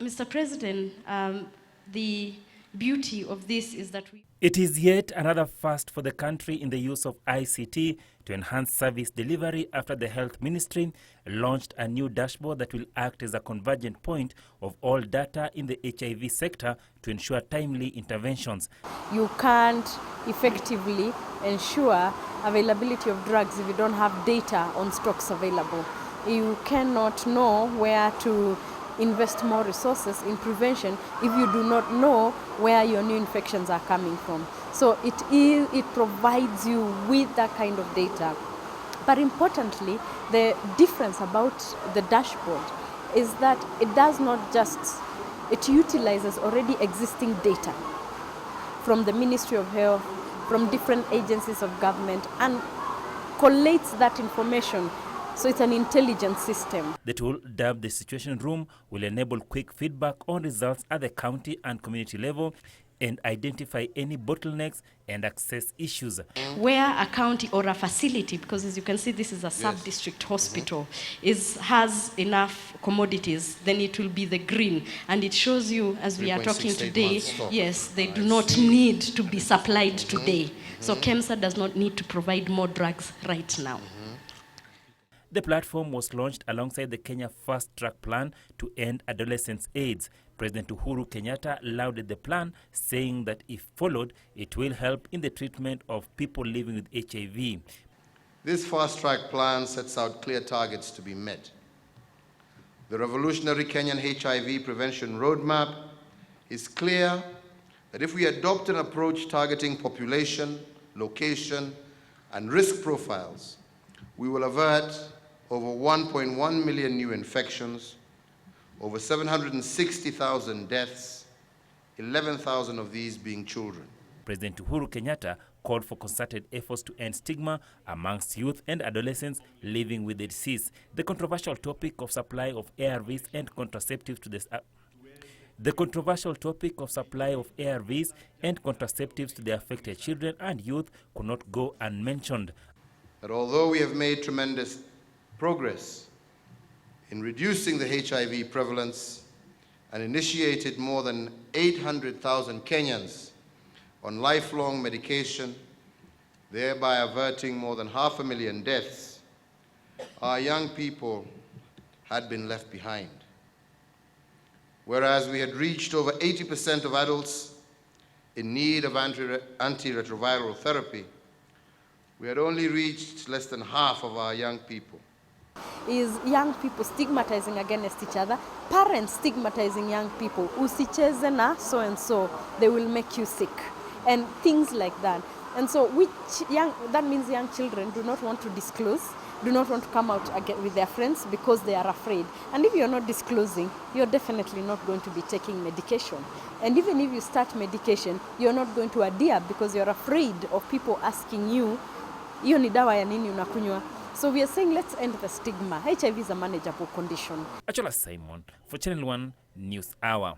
Mr. President, the beauty of this is that It is yet another first for the country in the use of ICT to enhance service delivery after the Health Ministry launched a new dashboard that will act as a convergent point of all data in the HIV sector to ensure timely interventions. You can't effectively ensure availability of drugs if you don't have data on stocks available. You cannot know where to invest more resources in prevention if you do not know where your new infections are coming from. So it provides you with that kind of data. But importantly, the difference about the dashboard is that it utilizes already existing data from the Ministry of Health, from different agencies of government, and collates that information. So it's an intelligent system. The tool, dubbed the Situation Room, will enable quick feedback on results at the county and community level and identify any bottlenecks and access issues. where a county or a facility, because as you can see this is a sub-district hospital, has enough commodities, then it will be the green. And it shows you, as we are talking today, yes, they do not need to be supplied today. So KEMSA does not need to provide more drugs right now. The platform was launched alongside the Kenya Fast Track Plan to end adolescents' AIDS. President Uhuru Kenyatta lauded the plan, saying that if followed, it will help in the treatment of people living with HIV. This Fast Track Plan sets out clear targets to be met. The revolutionary Kenyan HIV Prevention Roadmap is clear that if we adopt an approach targeting population, location, and risk profiles, we will avert over 1.1 million new infections, over 760,000 deaths, 11,000 of these being children. President Uhuru Kenyatta called for concerted efforts to end stigma amongst youth and adolescents living with the disease. The controversial topic of supply of ARVs and contraceptives to the affected children and youth could not go unmentioned. That although we have made tremendous progress in reducing the HIV prevalence and initiated more than 800,000 Kenyans on lifelong medication, thereby averting more than 500,000 deaths, our young people had been left behind. Whereas we had reached over 80% of adults in need of antiretroviral therapy, we had only reached less than half of our young people. Is young people stigmatizing against each other, parents stigmatizing young people, usicheze na so and so, they will make you sick, and things like that. And so that means young children do not want to disclose, do not want to come out again with their friends because they are afraid. And if you're not disclosing, you're definitely not going to be taking medication. And even if you start medication, you're not going to adhere because you're afraid of people asking you, hiyo ni dawa ya nini unakunywa? So we are saying let's end the stigma. HIV is a manageable condition. Achola Simon for Channel 1 News Hour.